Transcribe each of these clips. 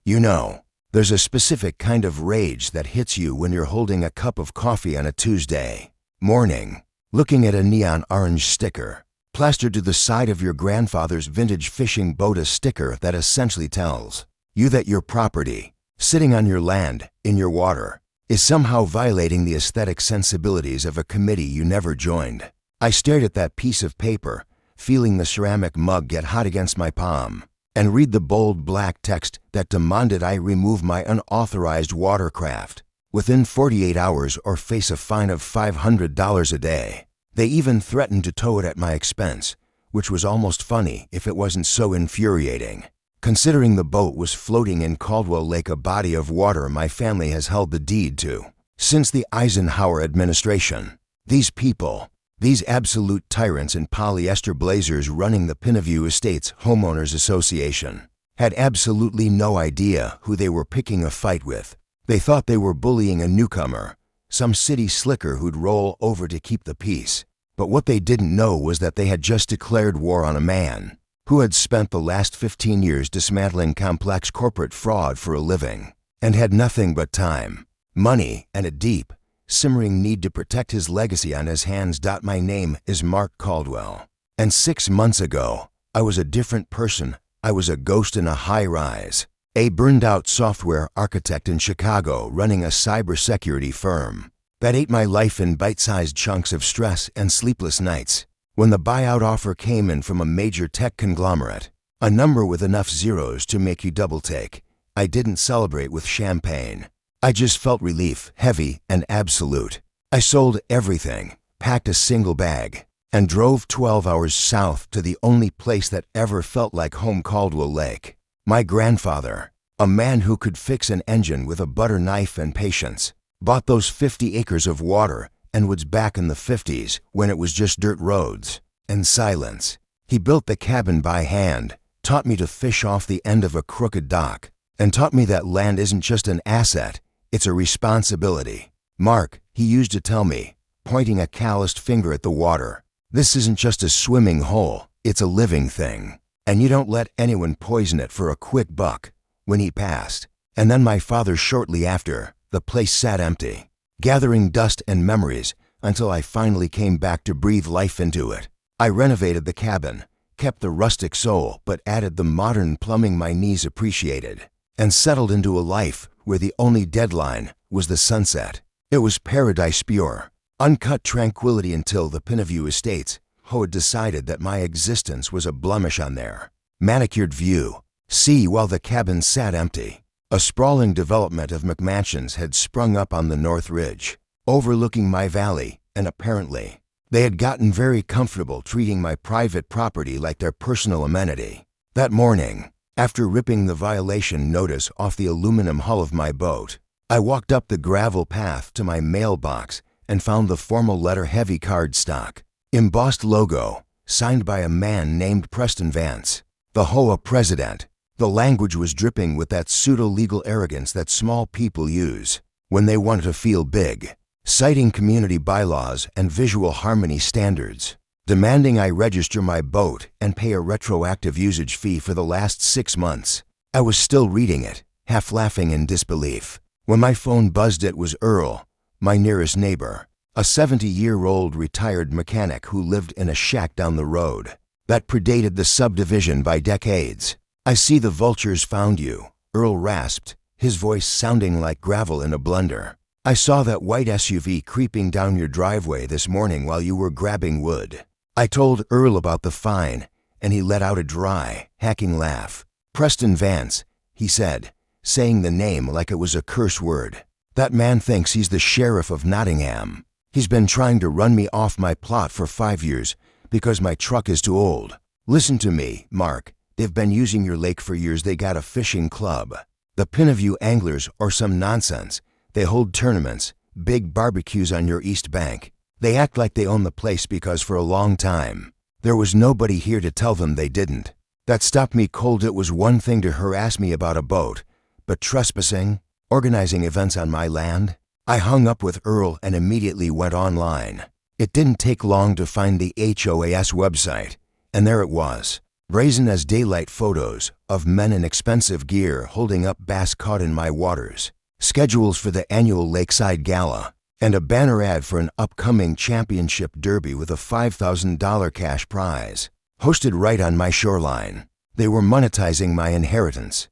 You know, there's a specific kind of rage that hits you when you're holding a cup of coffee on a Tuesday morning, looking at a neon orange sticker plastered to the side of your grandfather's vintage fishing boat, a sticker that essentially tells you that your property, sitting on your land, in your water, is somehow violating the aesthetic sensibilities of a committee you never joined. I stared at that piece of paper, feeling the ceramic mug get hot against my palm, and read the bold black text that demanded I remove my unauthorized watercraft within 48 hours or face a fine of $500 a day. They even threatened to tow it at my expense, which was almost funny if it wasn't so infuriating, considering the boat was floating in Caldwell Lake, a body of water my family has held the deed to since the Eisenhower administration. These people, these absolute tyrants in polyester blazers running the Pineview Estates Homeowners Association, had absolutely no idea who they were picking a fight with. They thought they were bullying a newcomer, some city slicker who'd roll over to keep the peace. But what they didn't know was that they had just declared war on a man who had spent the last 15 years dismantling complex corporate fraud for a living and had nothing but time, money, and a deep, simmering need to protect his legacy on his hands. My name is Mark Caldwell, and 6 months ago, I was a different person. I was a ghost in a high-rise, a burned-out software architect in Chicago running a cybersecurity firm that ate my life in bite-sized chunks of stress and sleepless nights. When the buyout offer came in from a major tech conglomerate, a number with enough zeros to make you double-take, I didn't celebrate with champagne. I just felt relief, heavy and absolute. I sold everything, packed a single bag, and drove 12 hours south to the only place that ever felt like home, Caldwell Lake. My grandfather, a man who could fix an engine with a butter knife and patience, bought those 50 acres of water and was back in the 50s when it was just dirt roads and silence. He built the cabin by hand, taught me to fish off the end of a crooked dock, and taught me that land isn't just an asset, it's a responsibility. Mark, he used to tell me, pointing a calloused finger at the water, this isn't just a swimming hole, it's a living thing. And you don't let anyone poison it for a quick buck. When he passed, and then my father shortly after, the place sat empty, gathering dust and memories until I finally came back to breathe life into it. I renovated the cabin, kept the rustic soul but added the modern plumbing my knees appreciated, and settled into a life where the only deadline was the sunset. It was paradise pure, uncut tranquility until the Pineview Estates HOA decided that my existence was a blemish on their manicured view. See, while the cabin sat empty, a sprawling development of McMansions had sprung up on the North Ridge, overlooking my valley, and apparently, they had gotten very comfortable treating my private property like their personal amenity. That morning, after ripping the violation notice off the aluminum hull of my boat, I walked up the gravel path to my mailbox and found the formal letter-heavy cardstock, embossed logo, signed by a man named Preston Vance, the HOA president. The language was dripping with that pseudo-legal arrogance that small people use when they want to feel big, citing community bylaws and visual harmony standards, demanding I register my boat and pay a retroactive usage fee for the last 6 months. I was still reading it, half laughing in disbelief, when my phone buzzed. It was Earl, my nearest neighbor, a 70-year-old retired mechanic who lived in a shack down the road that predated the subdivision by decades. I see the vultures found you, Earl rasped, his voice sounding like gravel in a blender. I saw that white SUV creeping down your driveway this morning while you were grabbing wood. I told Earl about the fine, and he let out a dry, hacking laugh. Preston Vance, he said, saying the name like it was a curse word. That man thinks he's the sheriff of Nottingham. He's been trying to run me off my plot for 5 years because my truck is too old. Listen to me, Mark. They've been using your lake for years. They got a fishing club, the Pineview Anglers or some nonsense. They hold tournaments, big barbecues on your east bank. They act like they own the place because for a long time, there was nobody here to tell them they didn't. That stopped me cold. It was one thing to harass me about a boat, but trespassing, organizing events on my land? I hung up with Earl and immediately went online. It didn't take long to find the HOAS website, and there it was. Brazen as daylight photos of men in expensive gear holding up bass caught in my waters, schedules for the annual Lakeside Gala, and a banner ad for an upcoming championship derby with a $5,000 cash prize, hosted right on my shoreline. They were monetizing my inheritance.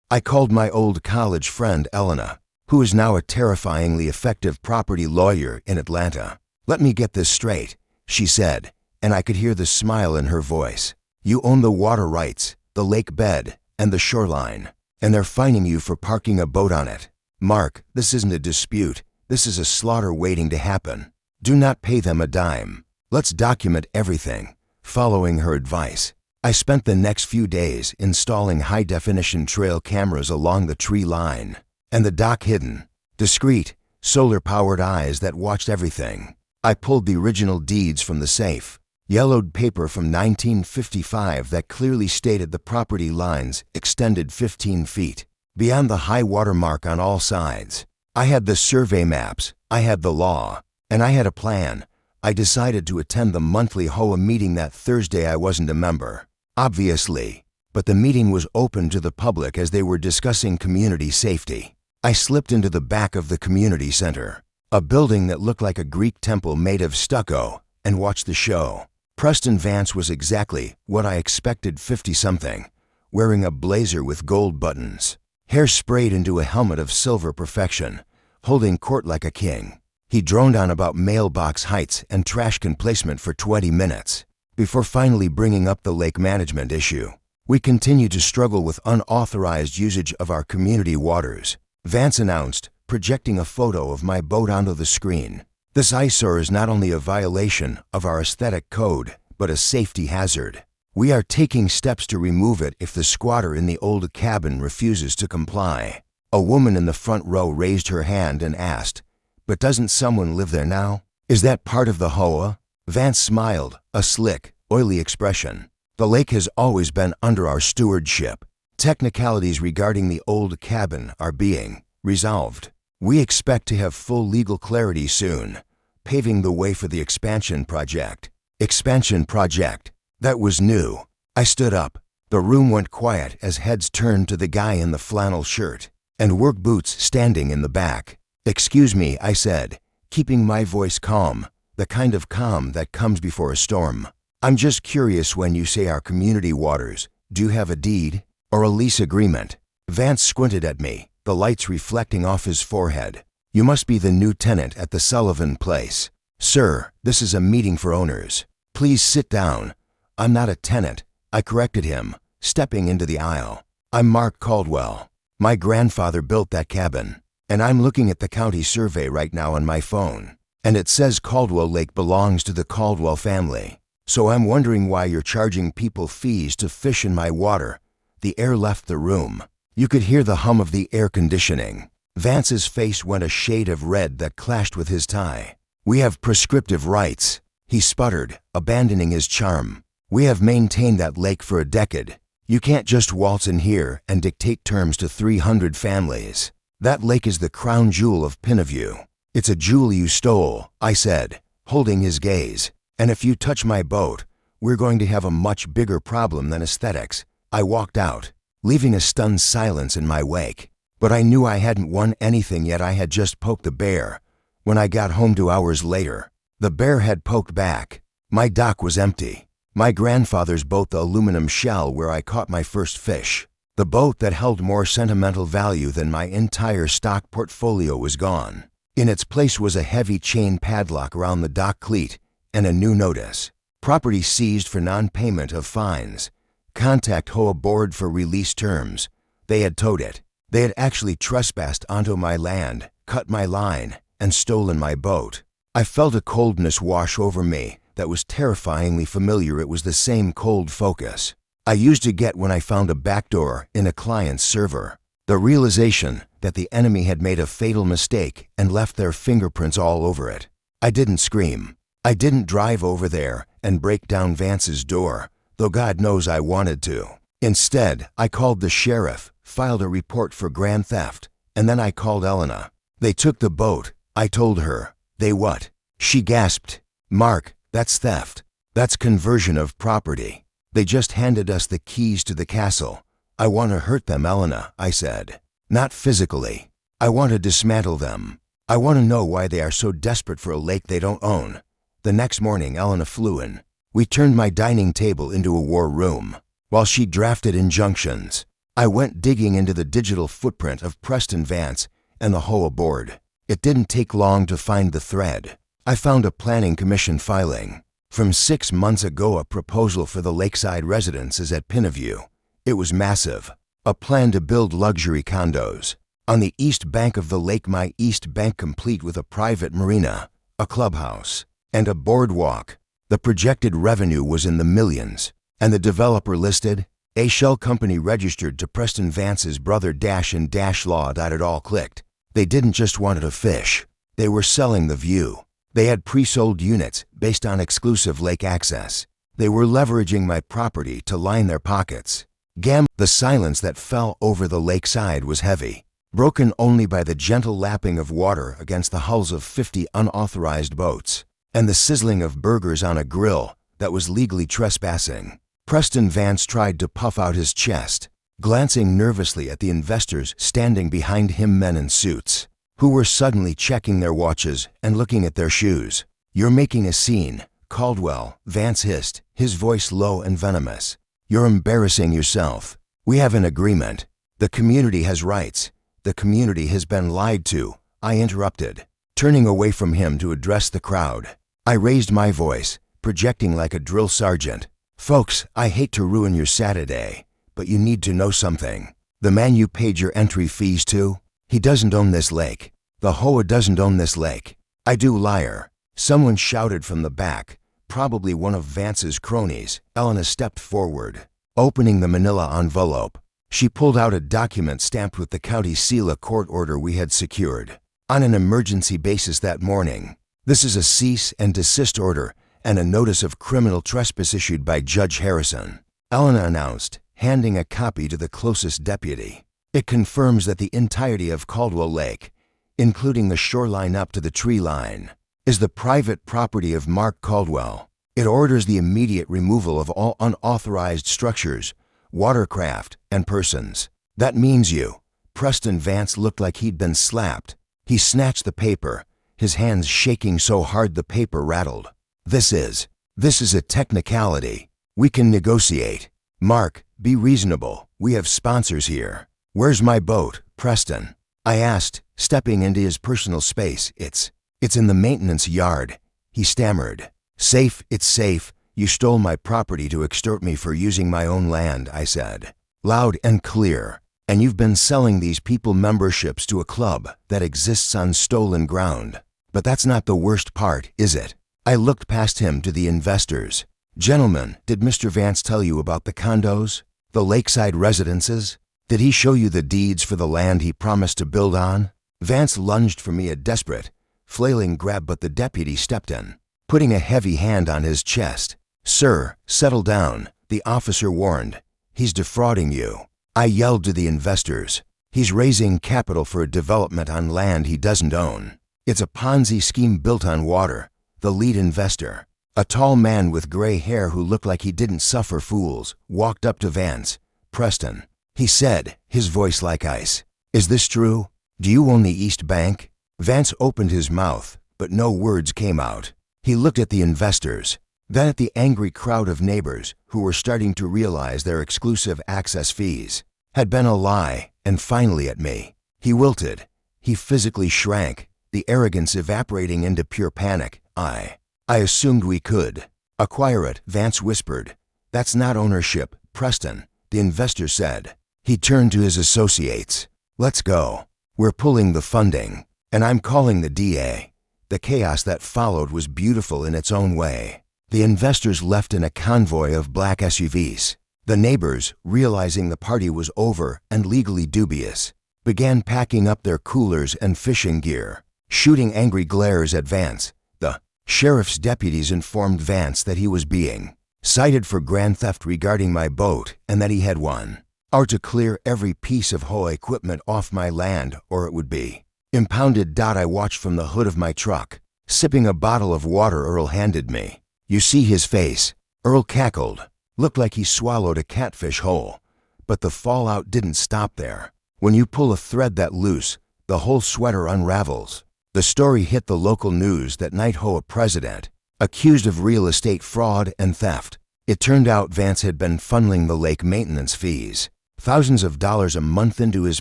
I called my old college friend Elena, who is now a terrifyingly effective property lawyer in Atlanta. "Let me get this straight," she said, and I could hear the smile in her voice. "You own the water rights, the lake bed, and the shoreline, and they're fining you for parking a boat on it. Mark, this isn't a dispute. This is a slaughter waiting to happen. Do not pay them a dime. Let's document everything." Following her advice, I spent the next few days installing high-definition trail cameras along the tree line, and the dock hidden, discreet, solar-powered eyes that watched everything. I pulled the original deeds from the safe, yellowed paper from 1955 that clearly stated the property lines extended 15 feet, beyond the high water mark on all sides. I had the survey maps, I had the law, and I had a plan. I decided to attend the monthly HOA meeting that Thursday. I wasn't a member, obviously, but the meeting was open to the public as they were discussing community safety. I slipped into the back of the community center, a building that looked like a Greek temple made of stucco, and watched the show. Preston Vance was exactly what I expected, 50-something, wearing a blazer with gold buttons, hair sprayed into a helmet of silver perfection, holding court like a king. He droned on about mailbox heights and trash can placement for 20 minutes, before finally bringing up the lake management issue. We continue to struggle with unauthorized usage of our community waters, Vance announced, projecting a photo of my boat onto the screen. "This eyesore is not only a violation of our aesthetic code, but a safety hazard. We are taking steps to remove it if the squatter in the old cabin refuses to comply." A woman in the front row raised her hand and asked, "But doesn't someone live there now? Is that part of the HOA?" Vance smiled, a slick, oily expression. "The lake has always been under our stewardship. Technicalities regarding the old cabin are being resolved. We expect to have full legal clarity soon, paving the way for the expansion project." Expansion project. That was new. I stood up. The room went quiet as heads turned to the guy in the flannel shirt and work boots standing in the back. "Excuse me," I said, keeping my voice calm, the kind of calm that comes before a storm. "I'm just curious, when you say our community waters, do you have a deed or a lease agreement?" Vance squinted at me, the lights reflecting off his forehead. "You must be the new tenant at the Sullivan place." "Sir, this is a meeting for owners. Please sit down." "I'm not a tenant," I corrected him, stepping into the aisle. "I'm Mark Caldwell. My grandfather built that cabin, and I'm looking at the county survey right now on my phone, and it says Caldwell Lake belongs to the Caldwell family. So I'm wondering why you're charging people fees to fish in my water." The air left the room. You could hear the hum of the air conditioning. Vance's face went a shade of red that clashed with his tie. "We have prescriptive rights," he sputtered, abandoning his charm. "We have maintained that lake for a decade. You can't just waltz in here and dictate terms to 300 families. That lake is the crown jewel of Pineview. It's a jewel you stole," I said, holding his gaze. "And if you touch my boat, we're going to have a much bigger problem than aesthetics." I walked out, leaving a stunned silence in my wake. But I knew I hadn't won anything yet. I had just poked the bear. When I got home 2 hours later, the bear had poked back. My dock was empty. My grandfather's boat, the aluminum shell where I caught my first fish, the boat that held more sentimental value than my entire stock portfolio, was gone. In its place was a heavy chain padlock around the dock cleat and a new notice: property seized for non-payment of fines. Contact HOA board for release terms. They had towed it. They had actually trespassed onto my land, cut my line, and stolen my boat. I felt a coldness wash over me that was terrifyingly familiar. It was the same cold focus I used to get when I found a backdoor in a client's server. The realization that the enemy had made a fatal mistake and left their fingerprints all over it. I didn't scream. I didn't drive over there and break down Vance's door, though God knows I wanted to. Instead, I called the sheriff, filed a report for grand theft, and then I called Elena. They took the boat, I told her. They what? She gasped, "Mark, that's theft. That's conversion of property. They just handed us the keys to the castle. I want to hurt them, Elena," I said. "Not physically. I want to dismantle them. I want to know why they are so desperate for a lake they don't own." The next morning, Elena flew in. We turned my dining table into a war room. While she drafted injunctions, I went digging into the digital footprint of Preston Vance and the HOA board. It didn't take long to find the thread. I found a planning commission filing. From 6 months ago, a proposal for the lakeside residences at Pinaview. It was massive. A plan to build luxury condos on the east bank of the lake, my east bank, complete with a private marina, a clubhouse, and a boardwalk. The projected revenue was in the millions, and the developer listed, a shell company registered to Preston Vance's brother --law. It all clicked. They didn't just want to fish. They were selling the view. They had pre-sold units based on exclusive lake access. They were leveraging my property to line their pockets. The silence that fell over the lakeside was heavy, broken only by the gentle lapping of water against the hulls of 50 unauthorized boats, and the sizzling of burgers on a grill that was legally trespassing. Preston Vance tried to puff out his chest, glancing nervously at the investors standing behind him, men in suits, who were suddenly checking their watches and looking at their shoes. "You're making a scene, Caldwell," Vance hissed, his voice low and venomous. "You're embarrassing yourself. We have an agreement. The community has rights. The community has been lied to," I interrupted, turning away from him to address the crowd. I raised my voice, projecting like a drill sergeant. "Folks, I hate to ruin your Saturday, but you need to know something. The man you paid your entry fees to, he doesn't own this lake. The HOA doesn't own this lake." "I do, liar," someone shouted from the back, probably one of Vance's cronies. Elena stepped forward, opening the manila envelope. She pulled out a document stamped with the county seal, a court order we had secured on an emergency basis that morning. "This is a cease and desist order and a notice of criminal trespass issued by Judge Harrison," Elena announced, handing a copy to the closest deputy. "It confirms that the entirety of Caldwell Lake, including the shoreline up to the tree line, is the private property of Mark Caldwell. It orders the immediate removal of all unauthorized structures, watercraft, and persons." "That means you." Preston Vance looked like he'd been slapped. He snatched the paper, his hands shaking so hard the paper rattled. This is a technicality. We can negotiate. Mark, be reasonable. We have sponsors here." "Where's my boat, Preston?" I asked, stepping into his personal space. It's in the maintenance yard," he stammered. "Safe, it's safe. You stole my property to extort me for using my own land," I said, loud and clear. "And you've been selling these people memberships to a club that exists on stolen ground. But that's not the worst part, is it?" I looked past him to the investors. "Gentlemen, did Mr. Vance tell you about the condos? The lakeside residences? Did he show you the deeds for the land he promised to build on?" Vance lunged for me, a desperate, flailing grab, but the deputy stepped in, putting a heavy hand on his chest. "Sir, settle down," the officer warned. "He's defrauding you." I yelled to the investors. "He's raising capital for a development on land he doesn't own. It's a Ponzi scheme built on water." The lead investor, a tall man with gray hair who looked like he didn't suffer fools, walked up to Vance. "Preston," he said, his voice like ice, "is this true? Do you own the East Bank?" Vance opened his mouth, but no words came out. He looked at the investors, then at the angry crowd of neighbors who were starting to realize their exclusive access fees had been a lie, and finally at me. He wilted. He physically shrank, the arrogance evaporating into pure panic. I assumed we could acquire it," Vance whispered. "That's not ownership, Preston," the investor said. He turned to his associates. "Let's go. We're pulling the funding, and I'm calling the DA." The chaos that followed was beautiful in its own way. The investors left in a convoy of black SUVs. The neighbors, realizing the party was over and legally dubious, began packing up their coolers and fishing gear, shooting angry glares at Vance. The sheriff's deputies informed Vance that he was being cited for grand theft regarding my boat and that he had one, or to clear every piece of HOA equipment off my land or it would be impounded. I watched from the hood of my truck Sipping a bottle of water Earl handed me. You see his face. Earl cackled. Looked like he swallowed a catfish whole. But the fallout didn't stop there. When you pull a thread that loose, the whole sweater unravels. The story hit the local news that night HOA president, accused of real estate fraud and theft. It turned out Vance had been funneling the lake maintenance fees, thousands of dollars a month, into his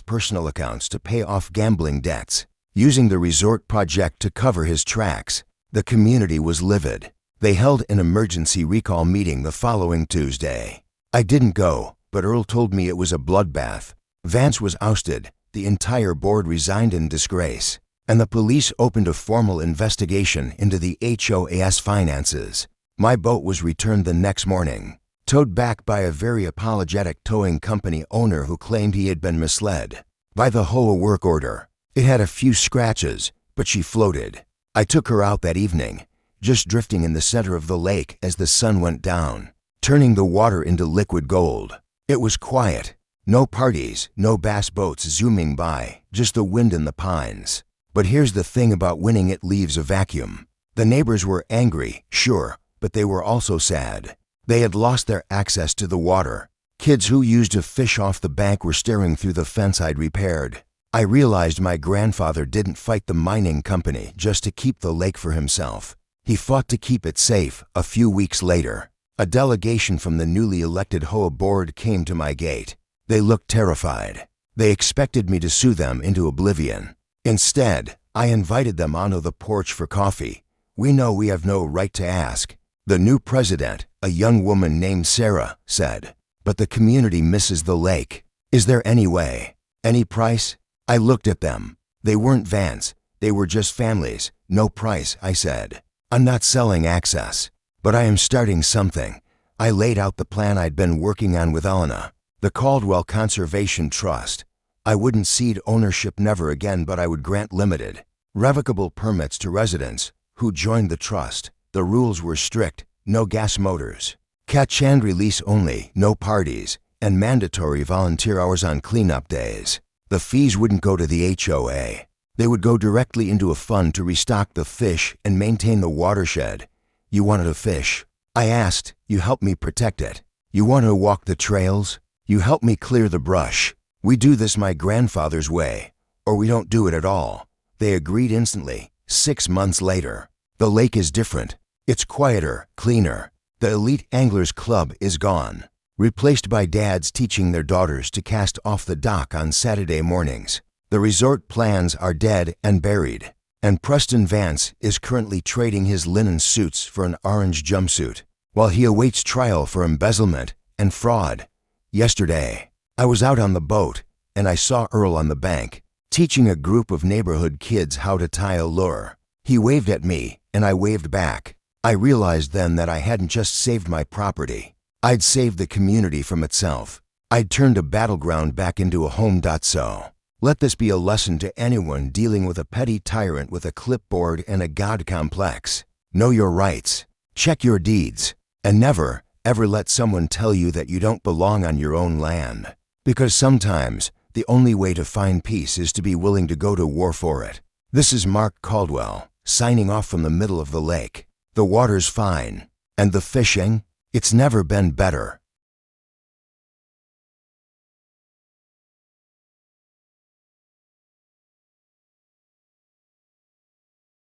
personal accounts to pay off gambling debts, using the resort project to cover his tracks. The community was livid. They held an emergency recall meeting the following Tuesday. I didn't go, but Earl told me it was a bloodbath. Vance was ousted, the entire board resigned in disgrace, and the police opened a formal investigation into the HOA's finances. My boat was returned the next morning, towed back by a very apologetic towing company owner who claimed he had been misled by the HOA work order. It had a few scratches, but she floated. I took her out that evening, just drifting in the center of the lake as the sun went down, turning the water into liquid gold. It was quiet. No parties, no bass boats zooming by, just the wind in the pines. But here's the thing about winning: it leaves a vacuum. The neighbors were angry, sure, but they were also sad. They had lost their access to the water. Kids who used to fish off the bank were staring through the fence I'd repaired. I realized my grandfather didn't fight the mining company just to keep the lake for himself. He fought to keep it safe. A few weeks later, a delegation from the newly elected HOA board came to my gate. They looked terrified. They expected me to sue them into oblivion. Instead, I invited them onto the porch for coffee. We know we have no right to ask. The new president, a young woman named Sarah, said, but the community misses the lake. Is there any way? Any price? I looked at them. They weren't Vance. They were just families. No price, I said. I'm not selling access, but I am starting something. I laid out the plan I'd been working on with Elena, the Caldwell Conservation Trust. I wouldn't cede ownership, never again, but I would grant limited, revocable permits to residents who joined the trust. The rules were strict: no gas motors, catch and release only, no parties, and mandatory volunteer hours on cleanup days. The fees wouldn't go to the HOA. They would go directly into a fund to restock the fish and maintain the watershed. You wanted to fish? I asked. You help me protect it. You want to walk the trails? You help me clear the brush. We do this my grandfather's way, or we don't do it at all. They agreed instantly. 6 months later, the lake is different. It's quieter, cleaner. The elite anglers club is gone, replaced by dads teaching their daughters to cast off the dock on Saturday mornings. The resort plans are dead and buried, and Preston Vance is currently trading his linen suits for an orange jumpsuit, while he awaits trial for embezzlement and fraud. Yesterday, I was out on the boat, and I saw Earl on the bank, teaching a group of neighborhood kids how to tie a lure. He waved at me, and I waved back. I realized then that I hadn't just saved my property. I'd saved the community from itself. I'd turned a battleground back into a home. So, let this be a lesson to anyone dealing with a petty tyrant with a clipboard and a God complex. Know your rights, check your deeds, and never, ever let someone tell you that you don't belong on your own land. Because sometimes, the only way to find peace is to be willing to go to war for it. This is Mark Caldwell, signing off from the middle of the lake. The water's fine. And the fishing? It's never been better.